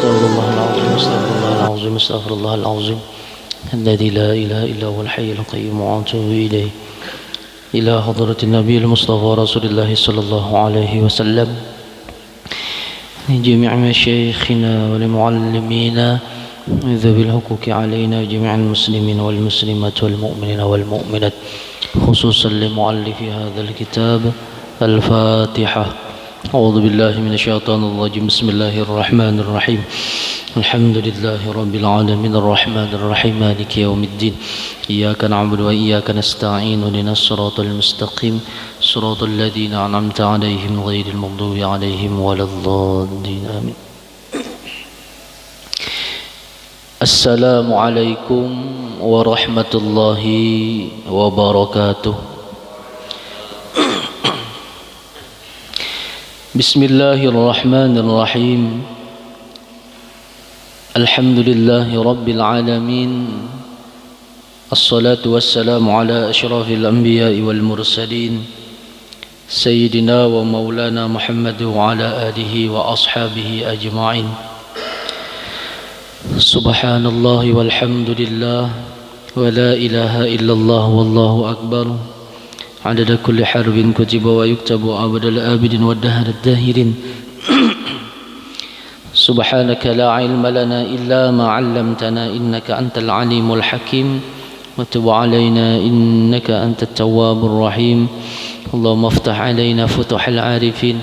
استغفر الله العظيم استغفر الله العظيم استغفر الله العظيم الذي لا إله إلا هو الحي القيوم وأتوب إليه إلى حضرة النبي المصطفى رسول الله صلى الله عليه وسلم لجميع مشايخنا ولمعلمينا ذوي الحقوق علينا جميع المسلمين والمسلمات والمؤمنين والمؤمنات خصوصا لمؤلف هذا الكتاب الفاتحة. أعوذ بالله من الشيطان الرجيم. بسم الله الرحمن الرحيم. الحمد لله رب العالمين الرحمن الرحيم مالك يوم الدين إياك نعبد وإياك نستعين اهدنا الصراط المستقيم صراط الذين أنعمت عليهم غير المغضوب عليهم ولا الضالين آمين. السلام عليكم ورحمة الله وبركاته. بسم الله الرحمن الرحيم. الحمد لله رب العالمين. الصلاة والسلام على أشرف الأنبياء والمرسلين سيدنا ومولانا محمد وعلى آله وأصحابه أجمعين. سبحان الله والحمد لله ولا إله إلا الله والله أكبر عدد كل حرب كتب ويكتب أبد الآبد والدهر الداهرين. سبحانك لا علم لنا إلا ما علمتنا إنك أنت العليم الحكيم وتب علينا إنك أنت التواب الرحيم. اللهم افتح علينا فتوح العارفين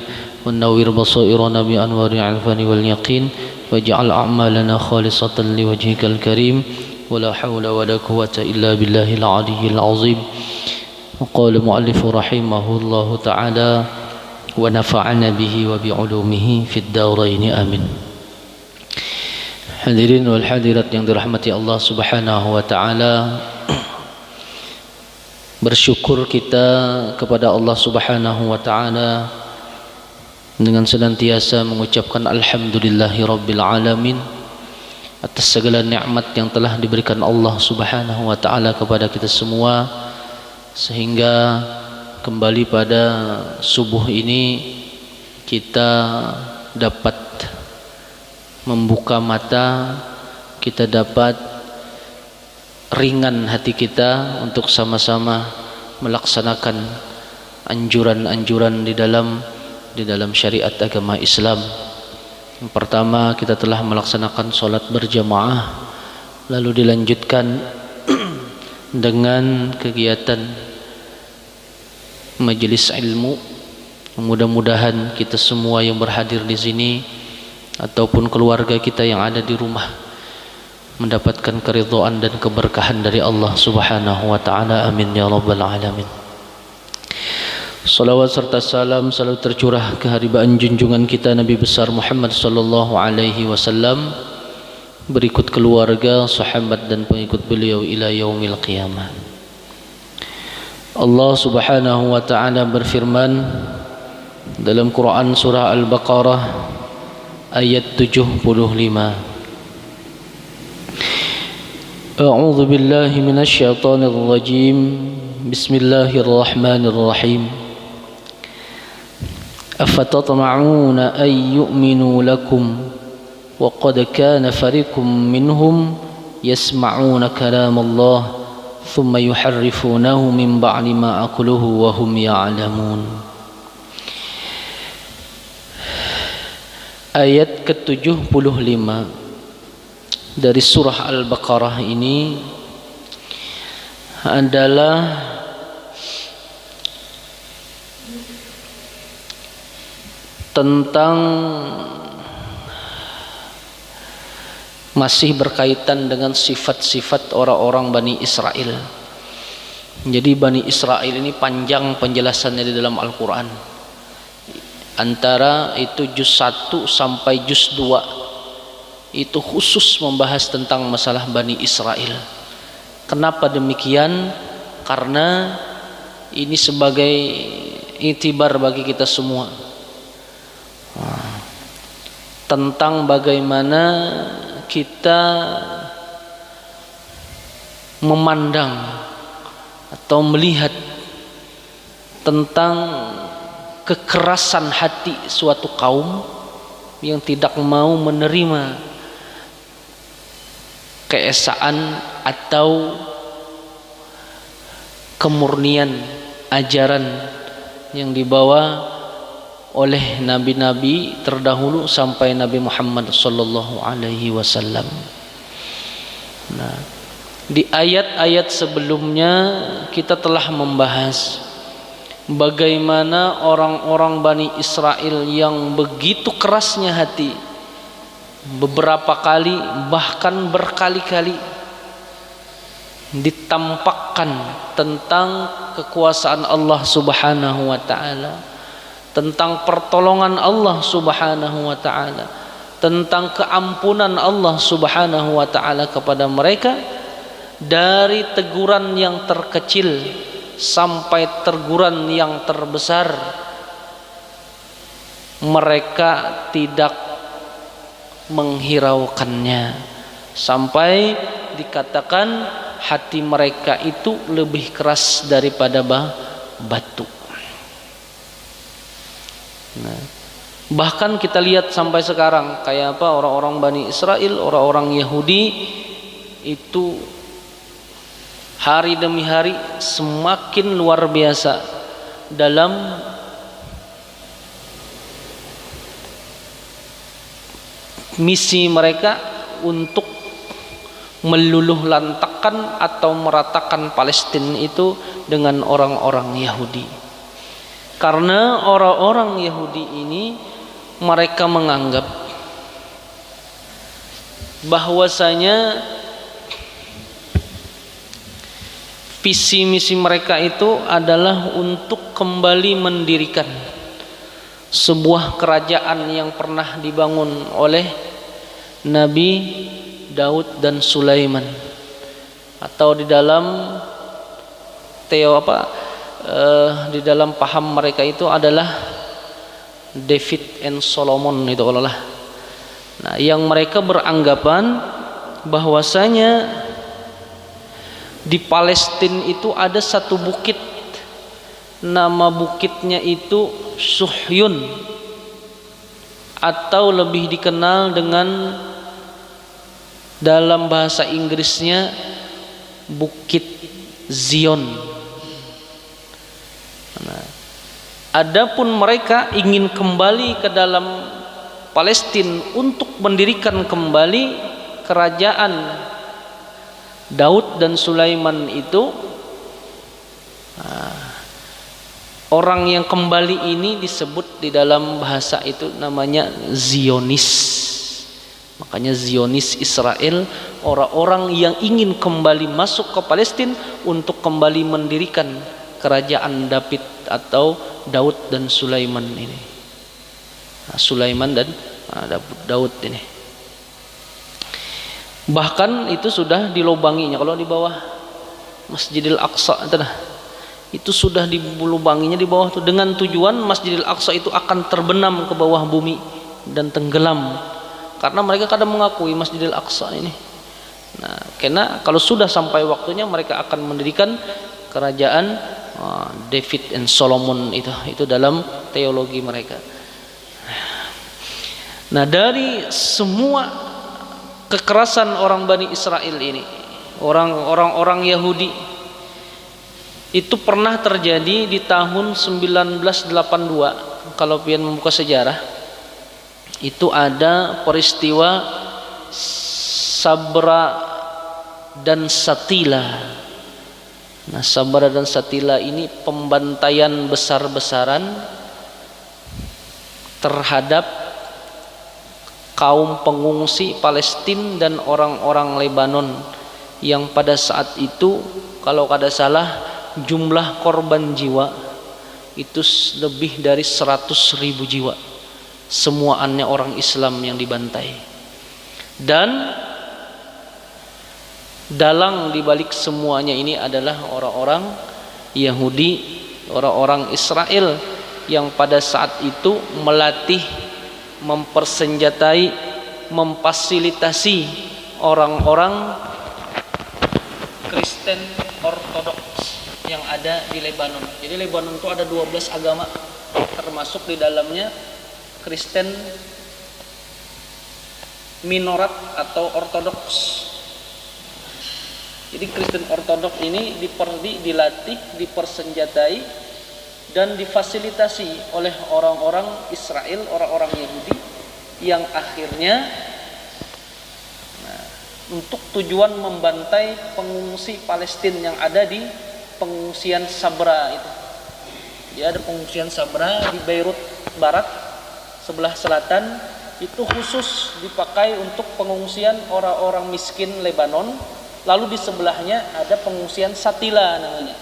ونور بصائرنا بأنوار العرفان واليقين واجعل أعمالنا خالصة لوجهك الكريم ولا حول ولا قوة إلا بالله العلي العظيم. وقال المؤلف رحمه الله تعالى ونفعنا به وبعلومه في الدارين آمين. Hadirin wal hadirat yang dirahmati Allah Subhanahu wa taala, bersyukur kita kepada Allah Subhanahu wa taala dengan senantiasa mengucapkan alhamdulillahi rabbil alamin atas segala nikmat yang telah diberikan Allah Subhanahu wa taala kepada kita semua, sehingga kembali pada subuh ini kita dapat membuka mata, kita dapat ringan hati kita untuk sama-sama melaksanakan anjuran-anjuran di dalam syariat agama Islam. Yang pertama, kita telah melaksanakan sholat berjamaah, lalu dilanjutkan dengan kegiatan majelis ilmu. Mudah-mudahan kita semua yang berhadir di sini ataupun keluarga kita yang ada di rumah mendapatkan keridhaan dan keberkahan dari Allah Subhanahu wa taala. Amin ya rabbal alamin. Salawat serta salam selalu tercurah ke haribaan junjungan kita Nabi besar Muhammad sallallahu alaihi wasallam, berikut keluarga, sahabat dan pengikut beliau ila yaumil qiyamah. Allah Subhanahu wa taala berfirman dalam Quran surah Al-Baqarah ayat 75. A'udzu billahi minasy syaithanir rajim. Bismillahirrahmanirrahim. Afatatma'una ay yu'minu lakum wa qad kana fariqum minhum yasma'una kalam Allah thumma yuharrifunahu min ba'di ma aqluhu wa hum ya'lamun. Ayat ke-75 dari surah Al-Baqarah ini adalah tentang masih berkaitan dengan sifat-sifat orang-orang Bani Israel. Jadi Bani Israel ini panjang penjelasannya di dalam Al-Quran. Antara itu juz 1 sampai juz 2 itu khusus membahas tentang masalah Bani Israel. Kenapa demikian? Karena ini sebagai iktibar bagi kita semua tentang bagaimana kita memandang atau melihat tentang kekerasan hati suatu kaum yang tidak mau menerima keesaan atau kemurnian ajaran yang dibawa oleh nabi-nabi terdahulu sampai Nabi Muhammad sallallahu alaihi wasallam. Nah, di ayat-ayat sebelumnya kita telah membahas bagaimana orang-orang Bani Israel yang begitu kerasnya hati, beberapa kali bahkan berkali-kali ditampakkan tentang kekuasaan Allah Subhanahu wa taala, tentang pertolongan Allah Subhanahu wa taala, tentang keampunan Allah Subhanahu wa taala kepada mereka, dari teguran yang terkecil sampai teguran yang terbesar. Mereka tidak menghiraukannya sampai dikatakan hati mereka itu lebih keras daripada batu. Nah, bahkan kita lihat sampai sekarang kayak apa orang-orang Bani Israel, orang-orang Yahudi itu hari demi hari semakin luar biasa dalam misi mereka untuk meluluh lantakkan atau meratakan Palestina itu dengan orang-orang Yahudi. Karena orang-orang Yahudi ini mereka menganggap bahwasanya visi misi mereka itu adalah untuk kembali mendirikan sebuah kerajaan yang pernah dibangun oleh Nabi Daud dan Sulaiman, atau di dalam di dalam paham mereka itu adalah David and Solomon itu olah. Nah, yang mereka beranggapan bahwasanya di Palestina itu ada satu bukit, nama bukitnya itu Suhyun, atau lebih dikenal dengan dalam bahasa Inggrisnya Bukit Zion. Nah, adapun mereka ingin kembali ke dalam Palestina untuk mendirikan kembali kerajaan Daud dan Sulaiman itu. Orang yang kembali ini disebut di dalam bahasa itu namanya Zionis. Makanya Zionis Israel, orang-orang yang ingin kembali masuk ke Palestina untuk kembali mendirikan kerajaan David atau Daud dan Sulaiman ini. Sulaiman dan Daud ini. Bahkan itu sudah dilubanginya, kalau di bawah Masjidil Aqsa itu sudah dilubanginya di bawah itu, dengan tujuan Masjidil Aqsa itu akan terbenam ke bawah bumi dan tenggelam. Karena mereka kadang mengakui Masjidil Aqsa ini. Nah, karena kalau sudah sampai waktunya mereka akan mendirikan kerajaan David and Solomon itu dalam teologi mereka. Nah, dari semua kekerasan orang Bani Israel ini, orang Yahudi itu pernah terjadi di tahun 1982. Kalau pian membuka sejarah, itu ada peristiwa Sabra dan Shatila. Nah, Sabra dan Shatila ini pembantaian besar-besaran terhadap kaum pengungsi Palestina dan orang-orang Lebanon yang pada saat itu kalau kada salah jumlah korban jiwa itu lebih dari 100.000 jiwa. Semuanya orang Islam yang dibantai. Dan dalang dibalik semuanya ini adalah orang-orang Yahudi, orang-orang Israel yang pada saat itu melatih, mempersenjatai, memfasilitasi orang-orang Kristen Ortodoks yang ada di Lebanon. Jadi Lebanon itu ada 12 agama, termasuk di dalamnya Kristen minorat atau Ortodoks. Jadi Kristen Ortodoks ini dilatih, dipersenjatai dan difasilitasi oleh orang-orang Israel, orang-orang Yahudi yang akhirnya untuk tujuan membantai pengungsi Palestina yang ada di pengungsian Sabra itu. Dia ada pengungsian Sabra di Beirut Barat sebelah selatan, itu khusus dipakai untuk pengungsian orang-orang miskin Lebanon. Lalu di sebelahnya ada pengungsian Satila namanya.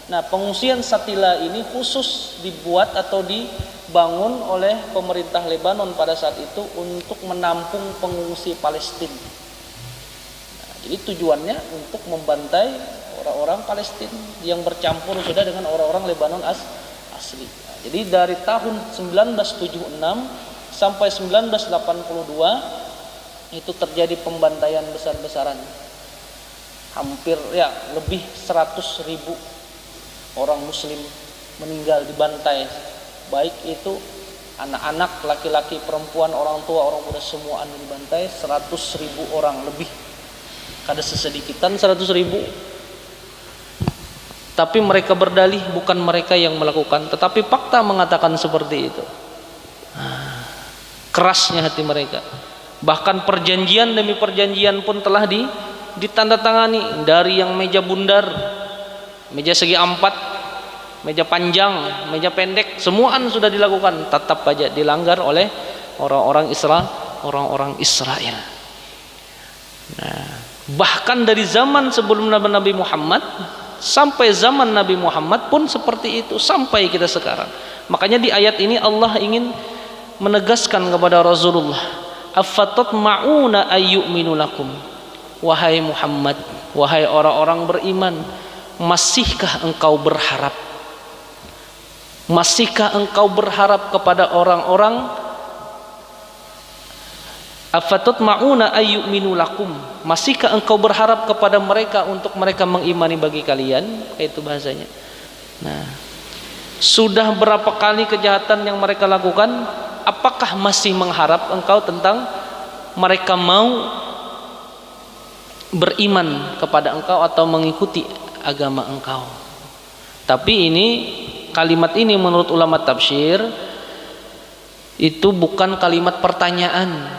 Nah, pengungsian Satila ini khusus dibuat atau dibangun oleh pemerintah Lebanon pada saat itu untuk menampung pengungsi Palestina. Nah, jadi tujuannya untuk membantai orang-orang Palestina yang bercampur sudah dengan orang-orang Lebanon asli. Nah, jadi dari tahun 1976 sampai 1982 itu terjadi pembantaian besar-besaran. Hampir lebih 100.000 orang muslim meninggal dibantai, baik itu anak-anak, laki-laki, perempuan, orang tua, orang muda, semuaan dibantai. 100.000 orang lebih, kada sesedikitan 100.000. Tapi mereka berdalih bukan mereka yang melakukan, tetapi fakta mengatakan seperti itu. Kerasnya hati mereka. Bahkan perjanjian demi perjanjian pun telah ditandatangani, dari yang meja bundar, meja segi empat, meja panjang, meja pendek, semuaan sudah dilakukan, tetap aja dilanggar oleh orang-orang Israel. Nah, bahkan dari zaman sebelum Nabi Muhammad sampai zaman Nabi Muhammad pun seperti itu sampai kita sekarang. Makanya di ayat ini Allah ingin menegaskan kepada Rasulullah, afatatma'una ayyuminu lakum. Wahai Muhammad, wahai orang-orang beriman, masihkah engkau berharap? Masihkah engkau berharap kepada orang-orang? Afatatma'una ayyuminu lakum. Masihkah engkau berharap kepada mereka untuk mereka mengimani bagi kalian? Itu bahasanya. Nah, sudah berapa kali kejahatan yang mereka lakukan? Apakah masih mengharap engkau tentang mereka mau beriman kepada engkau atau mengikuti agama engkau? Tapi ini kalimat ini menurut ulama tafsir itu bukan kalimat pertanyaan.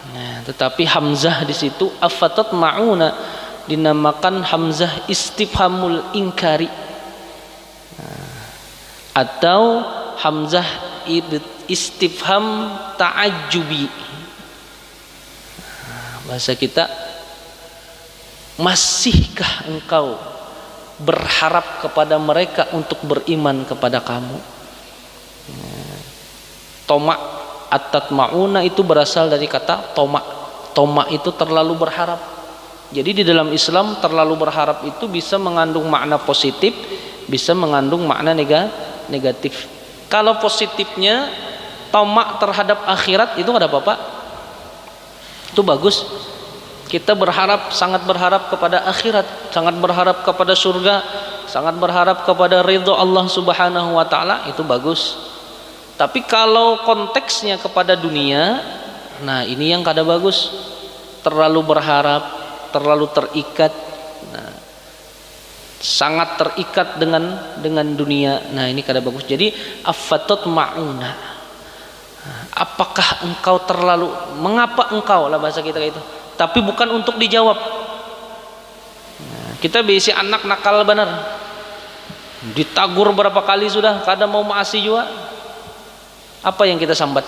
Nah, tetapi hamzah di situ afatatma'una dinamakan hamzah istifhamul inkari, atau hamzah istifham ta'ajjubi. Bahasa kita, masihkah engkau berharap kepada mereka untuk beriman kepada kamu? Toma at-tatma'una itu berasal dari kata toma. Toma itu terlalu berharap. Jadi di dalam Islam terlalu berharap itu bisa mengandung makna positif, bisa mengandung makna negatif. Kalau positifnya toma terhadap akhirat itu ada apa-apa, itu bagus. Kita berharap, sangat berharap kepada akhirat, sangat berharap kepada surga, sangat berharap kepada ridho Allah Subhanahu wa taala, itu bagus. Tapi kalau konteksnya kepada dunia, nah ini yang kada bagus. Terlalu berharap, terlalu terikat, nah, sangat terikat dengan dunia. Nah, ini kada bagus. Jadi afatatma'una, apakah engkau terlalu, mengapa engkau, lah bahasa kita kayak itu. Tapi bukan untuk dijawab. Nah, kita bisi anak nakal benar, ditagur berapa kali sudah, kadang mau maasi juga. Apa yang kita sambat?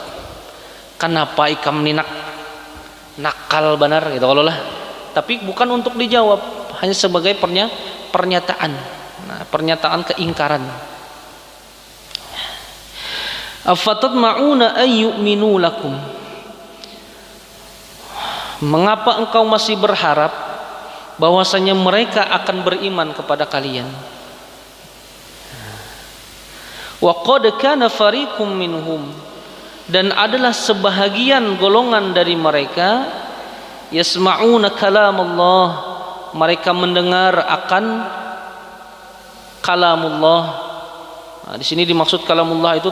Kenapa ikam ni nakal benar gitu kalau lah. Tapi bukan untuk dijawab, hanya sebagai pernyataan. Nah, pernyataan keingkaran. Afatatma'una ayyuminu lakum. Mengapa engkau masih berharap bahwasanya mereka akan beriman kepada kalian? Wa qad kana fariqum minhum, dan adalah sebahagian golongan dari mereka, yasma'una kalam Allah, mereka mendengar akan kalamullah. Nah, di sini dimaksud kalamullah itu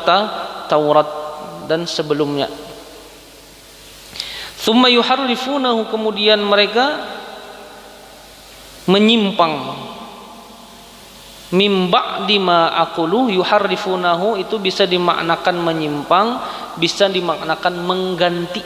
Taurat dan sebelumnya. Tsumma yuharrifunahu, kemudian mereka menyimpang. Mim ba'di ma aqulu yuharrifunahu itu bisa dimaknakan menyimpang, bisa dimaknakan mengganti.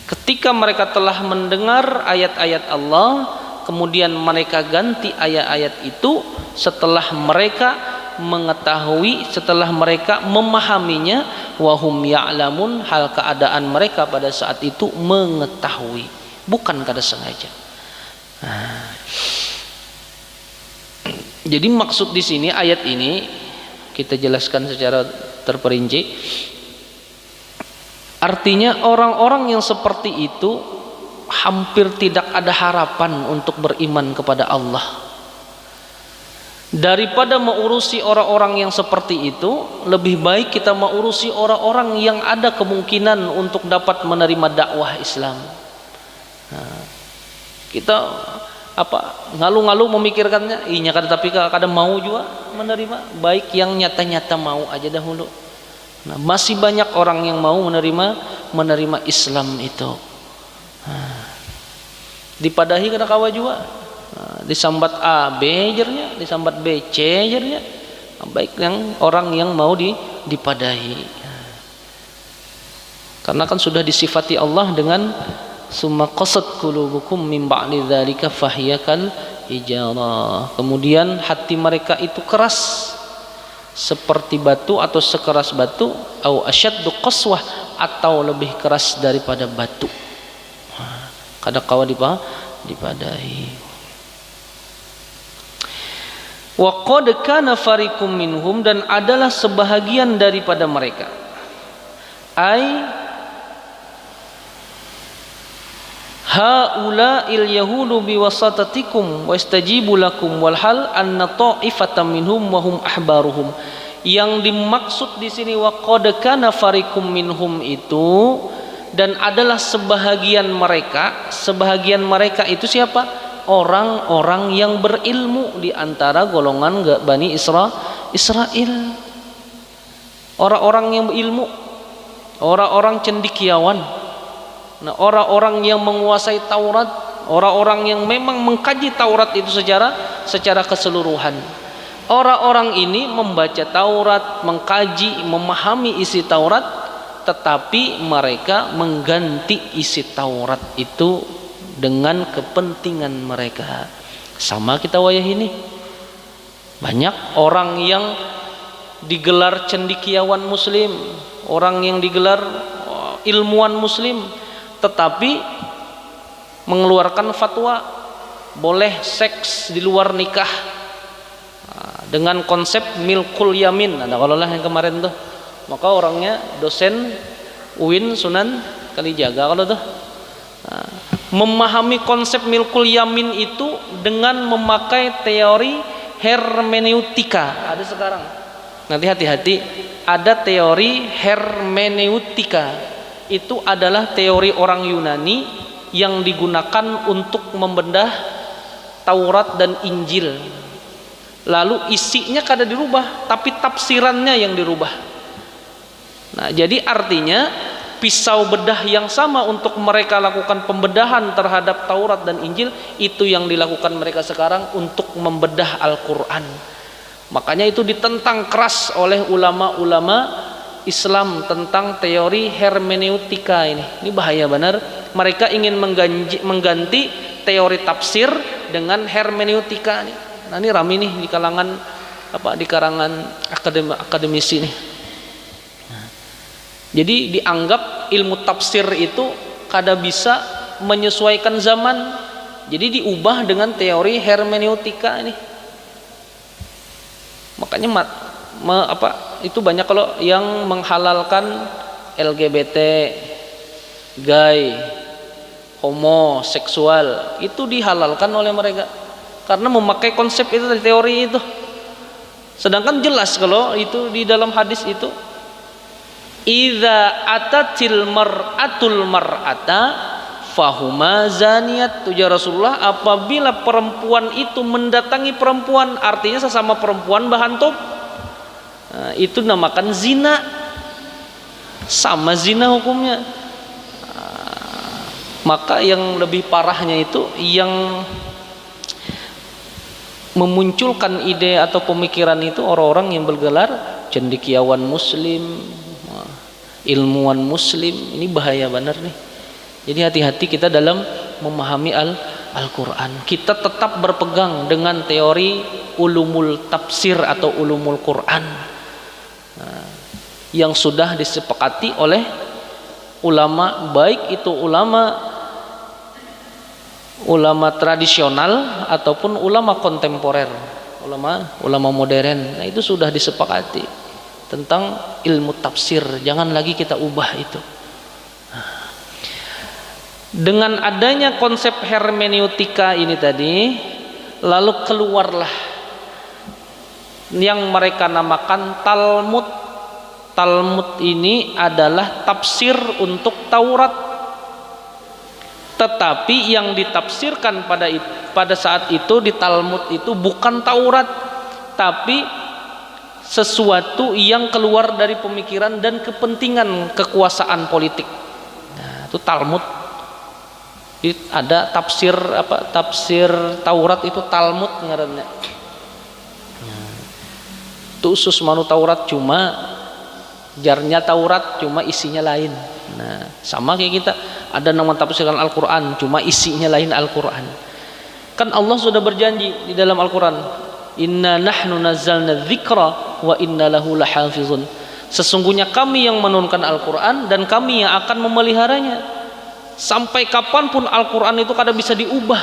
Ketika mereka telah mendengar ayat-ayat Allah, kemudian mereka ganti ayat-ayat itu setelah mereka mengetahui, setelah mereka memahaminya, wahum ya'lamun, hal keadaan mereka pada saat itu mengetahui, bukan kada sengaja. Jadi maksud di sini ayat ini kita jelaskan secara terperinci. Artinya orang-orang yang seperti itu hampir tidak ada harapan untuk beriman kepada Allah. Daripada mengurusi orang-orang yang seperti itu, lebih baik kita mengurusi orang-orang yang ada kemungkinan untuk dapat menerima dakwah Islam. Kita ngalu-ngalu memikirkannya, iya kan, tapi kadang mau juga menerima, baik yang nyata-nyata mau aja dahulu. Masih banyak orang yang mau menerima Islam itu. Dipadahi kada kawa juga, disambat A B jernya, disambat B C jernya, baik yang orang yang mau dipadahi. Karena kan sudah disifati Allah dengan summa qasat qulubukum min ba'di dzalika fahiya kal hijarah. Kemudian hati mereka itu keras seperti batu atau sekeras batu, au asyaddu qaswah, atau lebih keras daripada batu. Kada kawa dipadahi. Wa qad kana fariqum minhum, dan adalah sebahagian daripada mereka. Haula'il yahudu biwasatatikum wa istajibu lakum walhal anna ta'ifatan minhum wa hum ahbaruhum. Yang dimaksud di sini wa qad kana fariqum minhum itu, dan adalah sebahagian mereka itu siapa? Orang-orang yang berilmu di antara golongan Bani Israel. Orang-orang yang berilmu, orang-orang cendekiawan. Nah, orang-orang yang menguasai Taurat, orang-orang yang memang mengkaji Taurat itu secara keseluruhan. Orang-orang ini membaca Taurat, mengkaji, memahami isi Taurat, tetapi mereka mengganti isi Taurat itu dengan kepentingan mereka. Sama kita wayah ini. Banyak orang yang digelar cendekiawan muslim, orang yang digelar ilmuwan muslim, tetapi mengeluarkan fatwa boleh seks di luar nikah dengan konsep milkul yamin. Ada kalau lah yang kemarin tuh, maka orangnya dosen UIN Sunan Kalijaga kalau tuh memahami konsep milkul yamin itu dengan memakai teori hermeneutika. Ada sekarang, nanti hati-hati, ada teori hermeneutika. Itu adalah teori orang Yunani yang digunakan untuk membedah Taurat dan Injil. Lalu isinya kada dirubah, tapi tafsirannya yang dirubah. Nah, jadi artinya pisau bedah yang sama untuk mereka lakukan pembedahan terhadap Taurat dan Injil, itu yang dilakukan mereka sekarang untuk membedah Al-Quran. Makanya itu ditentang keras oleh ulama-ulama Islam tentang teori hermeneutika ini. Ini bahaya benar. Mereka ingin mengganti teori tafsir dengan hermeneutika ini. Nah, ini rame nih di kalangan akademisi nih. Jadi dianggap ilmu tafsir itu kada bisa menyesuaikan zaman. Jadi diubah dengan teori hermeneutika ini. Makanya itu banyak kalau yang menghalalkan LGBT, gay, homoseksual, itu dihalalkan oleh mereka karena memakai konsep itu dari teori itu. Sedangkan jelas kalau itu di dalam hadis itu, idza atatil mar'atul mar'ata fahuma zaniyat, tujuh Rasulullah, apabila perempuan itu mendatangi perempuan, artinya sesama perempuan bahantub, itu namakan zina, sama zina hukumnya. Maka yang lebih parahnya itu yang memunculkan ide atau pemikiran itu orang-orang yang bergelar cendekiawan muslim, ilmuwan muslim. Ini bahaya benar nih. Jadi hati-hati kita dalam memahami Al-Quran. Kita tetap berpegang dengan teori ulumul tafsir atau ulumul Quran yang sudah disepakati oleh ulama, baik itu ulama tradisional ataupun ulama kontemporer, ulama modern. Nah, itu sudah disepakati tentang ilmu tafsir. Jangan lagi kita ubah itu. Dengan adanya konsep hermeneutika ini tadi, lalu keluarlah yang mereka namakan Talmud. Talmud ini adalah tafsir untuk Taurat, tetapi yang ditafsirkan pada saat itu di Talmud itu bukan Taurat, tapi sesuatu yang keluar dari pemikiran dan kepentingan kekuasaan politik. Nah, itu Talmud. Ada tafsir tafsir Taurat itu Talmud ngarannya. Itu usus manu Taurat cuma jarnya Taurat cuma isinya lain. Nah, sama kayak kita ada nama tafsiran Al-Quran cuma isinya lain Al-Quran. Kan Allah sudah berjanji di dalam Al-Quran, inna nahnu nazzalna dzikra wa inna lahu lahafizun. Sesungguhnya kami yang menurunkan Al-Quran dan kami yang akan memeliharanya. Sampai kapanpun Al-Quran itu kadang bisa diubah,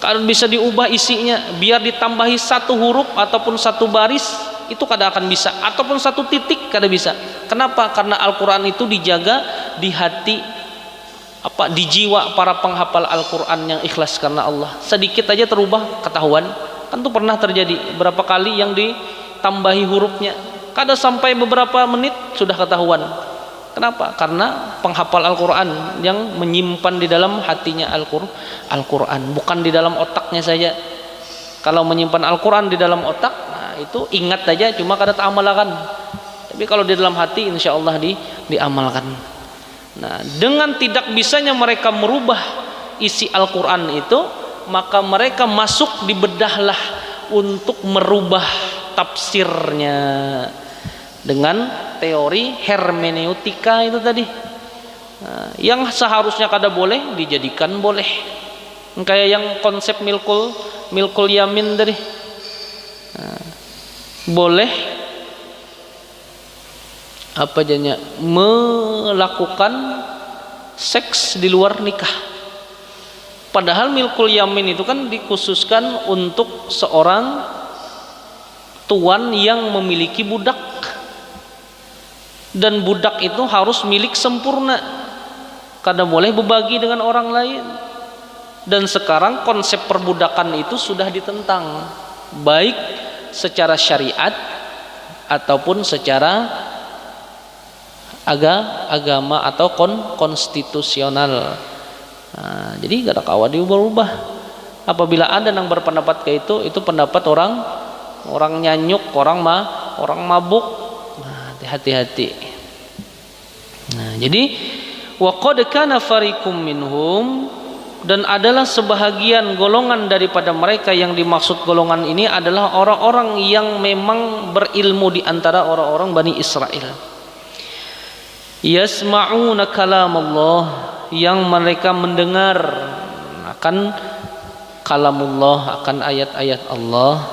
kadang bisa diubah isinya, biar ditambahi satu huruf ataupun satu baris itu kadang akan bisa, ataupun satu titik kadang bisa. Kenapa? Karena Al-Quran itu dijaga di hati, di jiwa para penghafal Al-Quran yang ikhlas karena Allah. Sedikit aja terubah ketahuan. Kan itu pernah terjadi berapa kali yang ditambahi hurufnya, kadang sampai beberapa menit sudah ketahuan. Kenapa? Karena penghafal Al-Quran yang menyimpan di dalam hatinya Al-Quran, bukan di dalam otaknya saja. Kalau menyimpan Al-Quran di dalam otak, nah itu ingat aja, cuma kada amalkan. Tapi kalau di dalam hati, insya Allah diamalkan. Nah, dengan tidak bisanya mereka merubah isi Al-Quran itu, maka mereka masuk di bedahlah untuk merubah tafsirnya dengan teori hermeneutika itu tadi. Nah, yang seharusnya kada boleh dijadikan boleh. Kayak yang konsep milkul yamin tadi. Nah, boleh apa jadinya melakukan seks di luar nikah. Padahal milkul yamin itu kan dikhususkan untuk seorang tuan yang memiliki budak, dan budak itu harus milik sempurna, kada boleh berbagi dengan orang lain. Dan sekarang konsep perbudakan itu sudah ditentang, baik secara syariat ataupun secara agama atau konstitusional. Nah, jadi gak ada kawa diubah-ubah. Apabila ada yang berpendapat kayak itu pendapat orang nyanyuk, orang mabuk. Nah, hati-hati. Nah, jadi wa qad kana fariqum minhum, dan adalah sebahagian golongan daripada mereka. Yang dimaksud golongan ini adalah orang-orang yang memang berilmu di antara orang-orang Bani Israel. Yasma'una kalam Allah, yang mereka mendengar akan kalamullah, akan ayat-ayat Allah.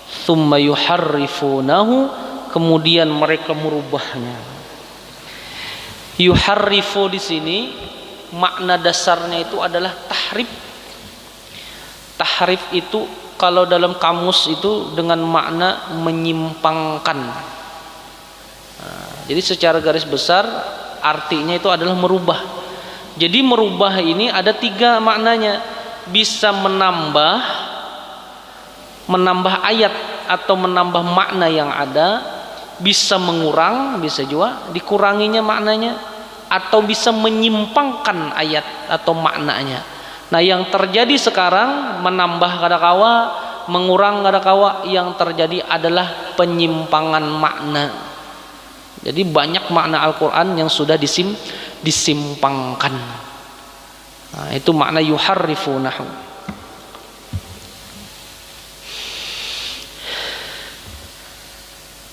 Tsumma yuharrifunahu, kemudian mereka merubahnya. Yuharrifu di sini makna dasarnya itu adalah tahrif. Tahrif itu kalau dalam kamus itu dengan makna menyimpangkan. Nah, jadi secara garis besar artinya itu adalah merubah. Jadi merubah ini ada 3 maknanya. Bisa menambah ayat atau menambah makna yang ada, bisa mengurang, bisa juga dikuranginya maknanya, atau bisa menyimpangkan ayat atau maknanya. Nah, yang terjadi sekarang menambah kadakawa, mengurang kadakawa, yang terjadi adalah penyimpangan makna. Jadi banyak makna Al-Quran yang sudah disimpangkan. Nah, itu makna yuharrifunahu.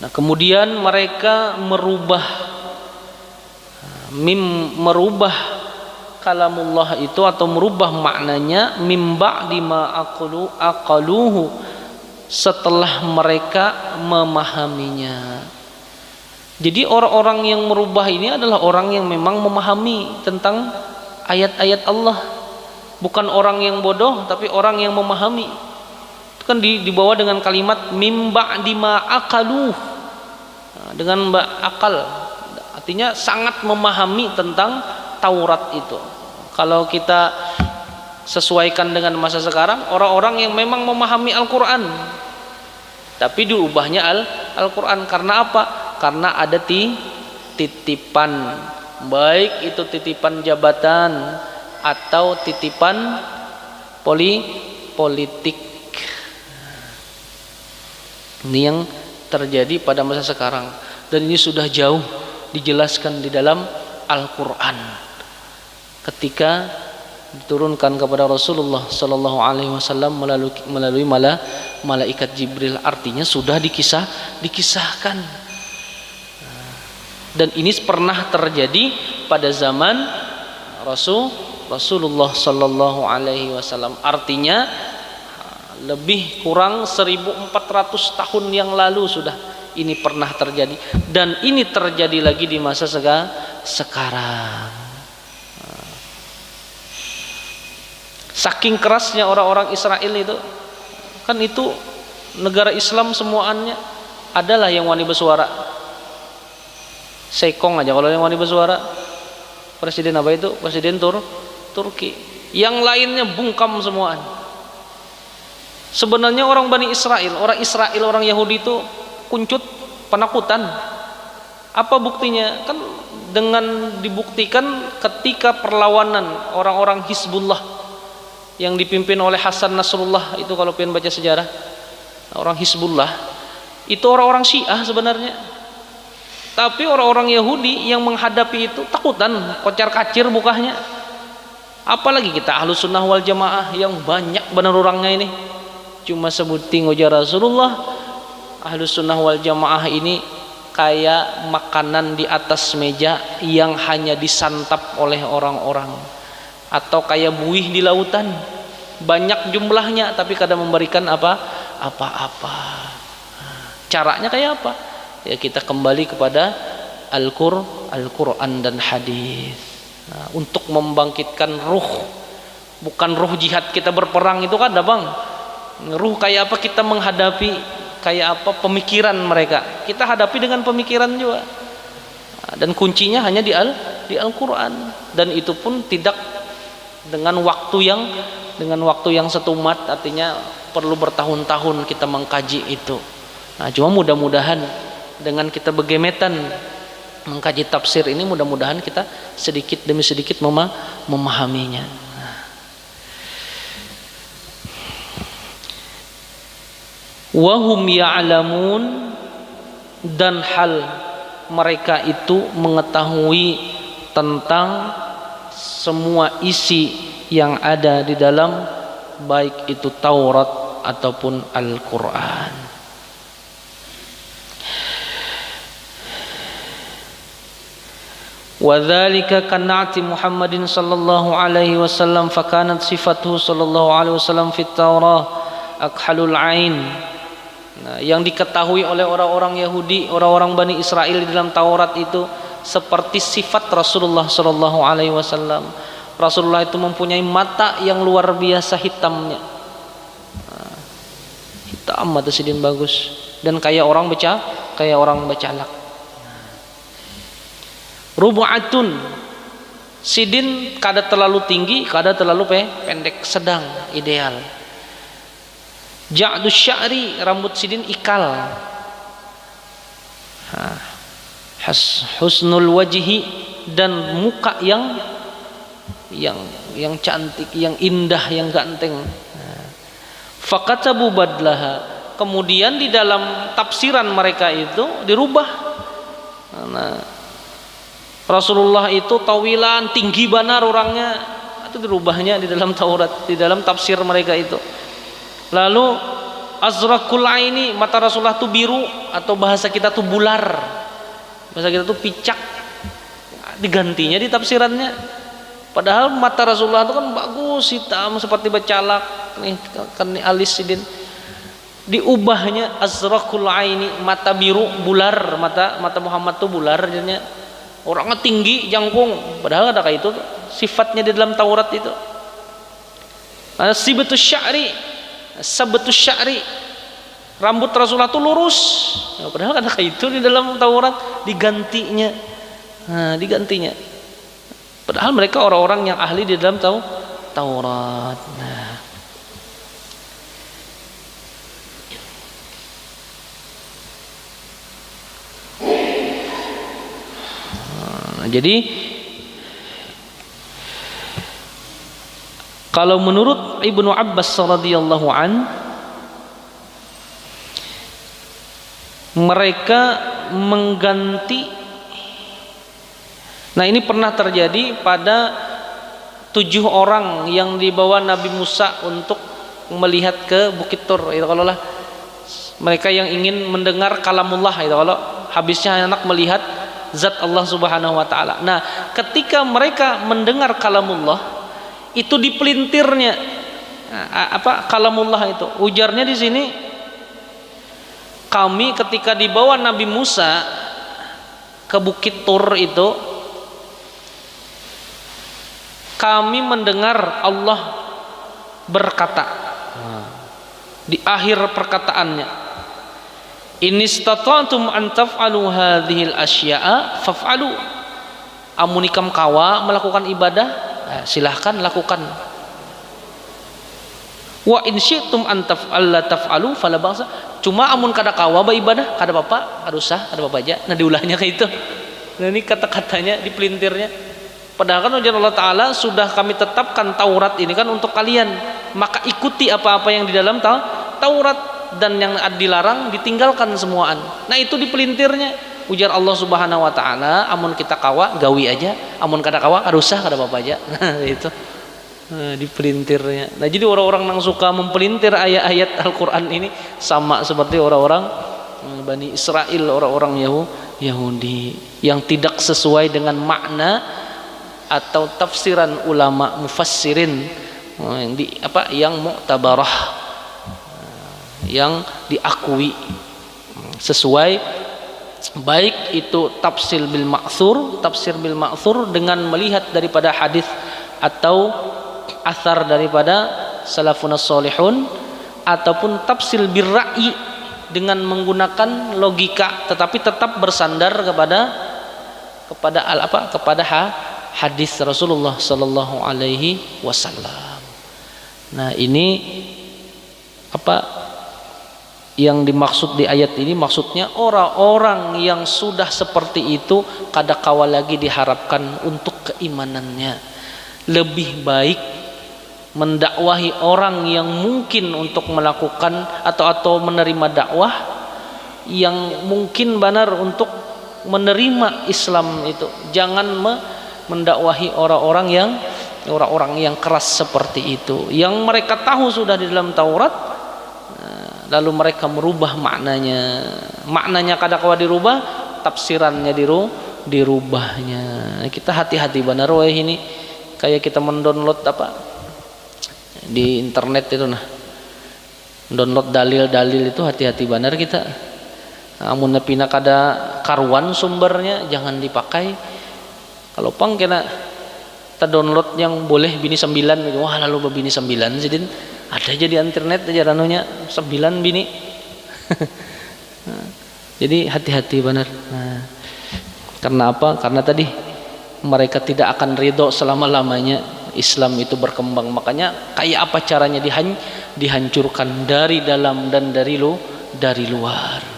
Nah, kemudian mereka merubah kalamullah itu atau merubah maknanya mim ba'di ma aqaluhu, setelah mereka memahaminya. Jadi orang-orang yang merubah ini adalah orang yang memang memahami tentang ayat-ayat Allah, bukan orang yang bodoh tapi orang yang memahami. Itu kan dibawa dengan kalimat mim ba'di ma aqaluh, dengan akal, artinya sangat memahami tentang Taurat itu. Kalau kita sesuaikan dengan masa sekarang, orang-orang yang memang memahami Al-Quran tapi diubahnya Al-Quran. Karena apa? Karena ada titipan, baik itu titipan jabatan atau titipan politik. Ini yang terjadi pada masa sekarang, dan ini sudah jauh dijelaskan di dalam Al-Quran ketika diturunkan kepada Rasulullah Sallallahu Alaihi Wasallam melalui malaikat Jibril. Artinya sudah dikisahkan, dan ini pernah terjadi pada zaman Rasulullah Sallallahu Alaihi Wasallam. Artinya lebih kurang 1400 tahun yang lalu sudah ini pernah terjadi, dan ini terjadi lagi di masa sekarang. Saking kerasnya orang-orang Israel itu, kan itu negara Islam semuanya, adalah yang wani bersuara. Sekong aja kalau yang wani bersuara. Presiden apa itu? Presiden Turki. Yang lainnya bungkam semuanya. Sebenarnya orang Bani Israel, orang Yahudi itu kuncut, penakutan. Apa buktinya? Kan dengan dibuktikan ketika perlawanan orang-orang Hizbullah yang dipimpin oleh Hasan Nasrullah itu, kalau pengen baca sejarah, orang Hizbullah itu orang-orang Syiah sebenarnya, tapi orang-orang Yahudi yang menghadapi itu takutan, kocar-kacir mukanya. Apalagi kita Ahlus Sunnah wal Jamaah yang banyak benar orangnya ini, cuma sebutin wajah Rasulullah. Ahlus Sunnah wal Jamaah ini kayak makanan di atas meja yang hanya disantap oleh orang-orang, atau kayak buih di lautan, banyak jumlahnya tapi kadang memberikan apa-apa. Caranya kayak apa? Ya kita kembali kepada Al-Quran dan hadis. Nah, untuk membangkitkan ruh, bukan ruh jihad kita berperang itu kan, bang. Ruh kayak apa kita menghadapi, kayak apa pemikiran mereka, kita hadapi dengan pemikiran juga. Nah, dan kuncinya hanya di Al-Quran, dan itu pun tidak dengan waktu yang setumat, artinya perlu bertahun-tahun kita mengkaji itu. Nah, cuma mudah-mudahan dengan kita begemetan mengkaji tafsir ini, mudah-mudahan kita sedikit demi sedikit memahaminya. Wahum ya'lamun, dan hal mereka itu mengetahui tentang semua isi yang ada di dalam, baik itu Taurat ataupun Al-Quran. Wadzalika kan'ati Muhammadin sallallahu alaihi wasallam, fakanat sifatuhu sallallahu alaihi wasallam fit Taurah akhalul ain. Nah, yang diketahui oleh orang-orang Yahudi, orang-orang Bani Israel di dalam Taurat itu seperti sifat Rasulullah Sallallahu Alaihi Wasallam. Rasulullah itu mempunyai mata yang luar biasa hitamnya, hitam mata sidin bagus, dan kayak orang bacalak. Rubu'atun, sidin kada terlalu tinggi, kada terlalu pendek, sedang, ideal. Ja'dus sya'ri, rambut sidin ikal. Husnul wajhi, dan muka yang cantik, yang indah, yang ganteng. Fakatabu badlaha, kemudian di dalam tafsiran mereka itu dirubah. Nah, Rasulullah itu tawilan, tinggi banar orangnya, itu dirubahnya di dalam Taurat, di dalam tafsir mereka itu. Lalu azraqul aini, mata Rasulullah itu biru, atau bahasa kita tuh bular, bahasa kita tuh picak, digantinya di tafsirannya. Padahal mata Rasulullah itu kan bagus, hitam seperti bacalak, nih kan alis sidin. Diubahnya azraqul aini, mata biru bular, mata Muhammad tuh bular jadinya. Orangnya tinggi, jangkung, padahal ada kayak itu sifatnya di dalam Taurat itu. Sibatus sya'ri, sabatus sya'ri, rambut Rasulullah itu lurus, ya, padahal ada kayak itu di dalam Taurat, digantinya. Nah, digantinya. Padahal mereka orang-orang yang ahli di dalam Taurat. Jadi kalau menurut Ibnu Abbas radhiyallahu an, mereka mengganti. Nah, ini pernah terjadi pada 7 orang yang dibawa Nabi Musa untuk melihat ke Bukit Tur. Itu kalau lah mereka yang ingin mendengar kalamullah, itu kalau habisnya anak melihat zat Allah Subhanahu wa taala. Nah, ketika mereka mendengar kalamullah, itu dipelintirnya. Apa kalamullah itu? Ujarnya di sini, kami ketika dibawa Nabi Musa ke Bukit Tur itu, kami mendengar Allah berkata di akhir perkataannya, in istata'tum an taf'alu hadhil asya'a faf'alu. Amunikam kawa melakukan ibadah, silahkan lakukan. Wa in syi'tum an taf'alla taf'alu fala ba'sa. Cuma amun kada kawa ibadah kada apa-apa, kada usah, kada apa-apa aja. Nah, diulahnya kayak itu. Nah, ini kata-katanya dipelintirnya. Padahal kan ujian Allah Ta'ala sudah kami tetapkan Taurat ini kan untuk kalian, maka ikuti apa-apa yang di dalam Taurat, dan yang dilarang ditinggalkan semuaan. Nah, itu dipelintirnya. Ujar Allah Subhanahu wa taala, amun kita kawa gawi aja, amun kada kawa kada usah, kada apa-apa aja. Nah, itu dipelintirnya. Nah, jadi orang-orang yang suka mempelintir ayat-ayat Al-Qur'an ini sama seperti orang-orang Bani Israel, orang-orang Yahudi yang tidak sesuai dengan makna atau tafsiran ulama mufassirin yang mu'tabarah, yang diakui sesuai, baik itu tafsir bil ma'thur dengan melihat daripada hadis atau athar daripada salafun salihun, ataupun tafsir bil ra'yi dengan menggunakan logika tetapi tetap bersandar kepada hadis Rasulullah sallallahu alaihi wasallam. Nah, ini yang dimaksud di ayat ini, maksudnya orang-orang yang sudah seperti itu kada kawa lagi diharapkan untuk keimanannya. Lebih baik mendakwahi orang yang mungkin untuk melakukan atau menerima dakwah, yang mungkin benar untuk menerima Islam itu. Jangan mendakwahi orang-orang yang keras seperti itu, yang mereka tahu sudah di dalam Taurat, lalu mereka merubah maknanya kada kawa dirubah, tafsirannya dirubahnya. Kita hati-hati benar ini, kayak kita mendownload di internet itu, download dalil-dalil itu hati-hati benar kita. Amun pina kada karuan sumbernya jangan dipakai. Kalau pang kena kita download yang boleh bini 9 gitu, wah lalu bini 9 jadi ada aja di internet aja ranunya 9 bini. Jadi hati-hati benar. Karena apa? Karena tadi mereka tidak akan ridho selama-lamanya Islam itu berkembang. Makanya kayak apa caranya dihancurkan dari dalam dan dari luar.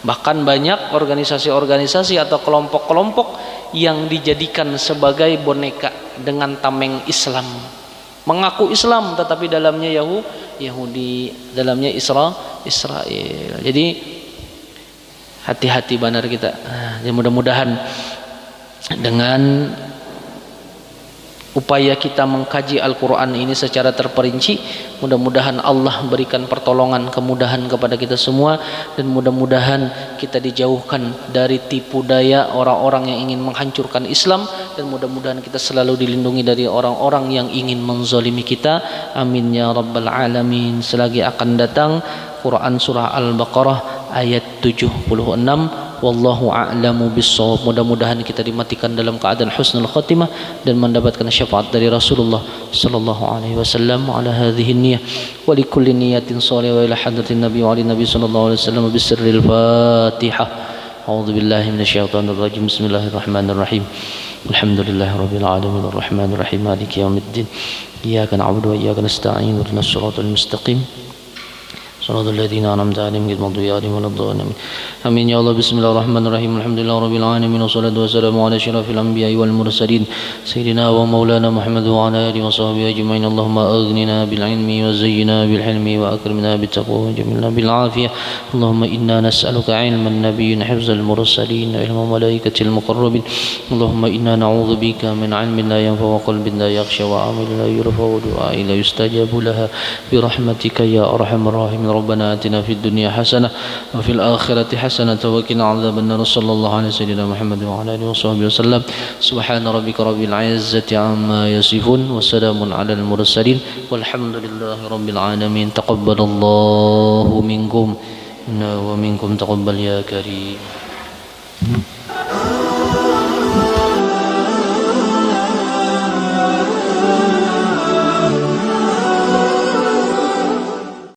Bahkan banyak organisasi-organisasi atau kelompok-kelompok yang dijadikan sebagai boneka dengan tameng Islam, mengaku Islam tetapi dalamnya Yahudi, dalamnya Israel. Jadi hati-hati benar kita. Ya, mudah-mudahan dengan upaya kita mengkaji Al-Quran ini secara terperinci. Mudah-mudahan Allah berikan pertolongan, kemudahan kepada kita semua, dan mudah-mudahan kita dijauhkan dari tipu daya orang-orang yang ingin menghancurkan Islam, dan mudah-mudahan kita selalu dilindungi dari orang-orang yang ingin menzalimi kita. Amin ya rabbal alamin. Selagi akan datang Quran surah Al-Baqarah ayat 76. Wallahu a'lamu bissawab. Mudah-mudahan kita dimatikan dalam keadaan husnul khatimah dan mendapatkan syafaat dari Rasulullah sallallahu alaihi wasallam ala hadhihi niyyah wa likulli niyatin shalihah wa ila hadratin nabi wa ali nabi sallallahu alaihi wasallam bisirril Fatihah. A'udzu billahi minasyaitonir rajim. Bismillahirrahmanirrahim. Alhamdulillahirabbil alamin arrahmanir rahim maliki yaumiddin. Iyyaka na'budu wa iyyaka nasta'in ihdinas siratal mustaqim. صراط الذين أنعمت عليهم غير المغضوب عليهم ولا الضالين. آمين يا الله. بسم الله الرحمن الرحيم. الحمد لله رب العالمين والصلاة والسلام على أشرف الأنبياء والمرسلين سيدنا ومولانا محمد وعلى آله وصحبه أجمعين. اللهم أغننا بالعلم وزينا بالحلم وأكرمنا بالتقوى وجملنا بالعافية. اللهم إنا نسألك علم النبيين حفظ المرسلين علم الملائكة المقربين. اللهم إنا نعوذ بك من علم لا ينفع وقلب لا يخشى وعمل لا يرفع ودعاء لا يستجاب لها برحمتك يا أرحم الراحمين. ربنا آتنا في الدنيا حسنة وفي الآخرة حسنة وقنا عذاب النار. صلى الله على سيدنا محمد وعلى آله وصحبه وسلم. سبحان ربك رب العزة عما يصفون وسلام على المرسلين والحمد لله رب العالمين. تقبل الله منكم ومنكم تقبل يا كريم.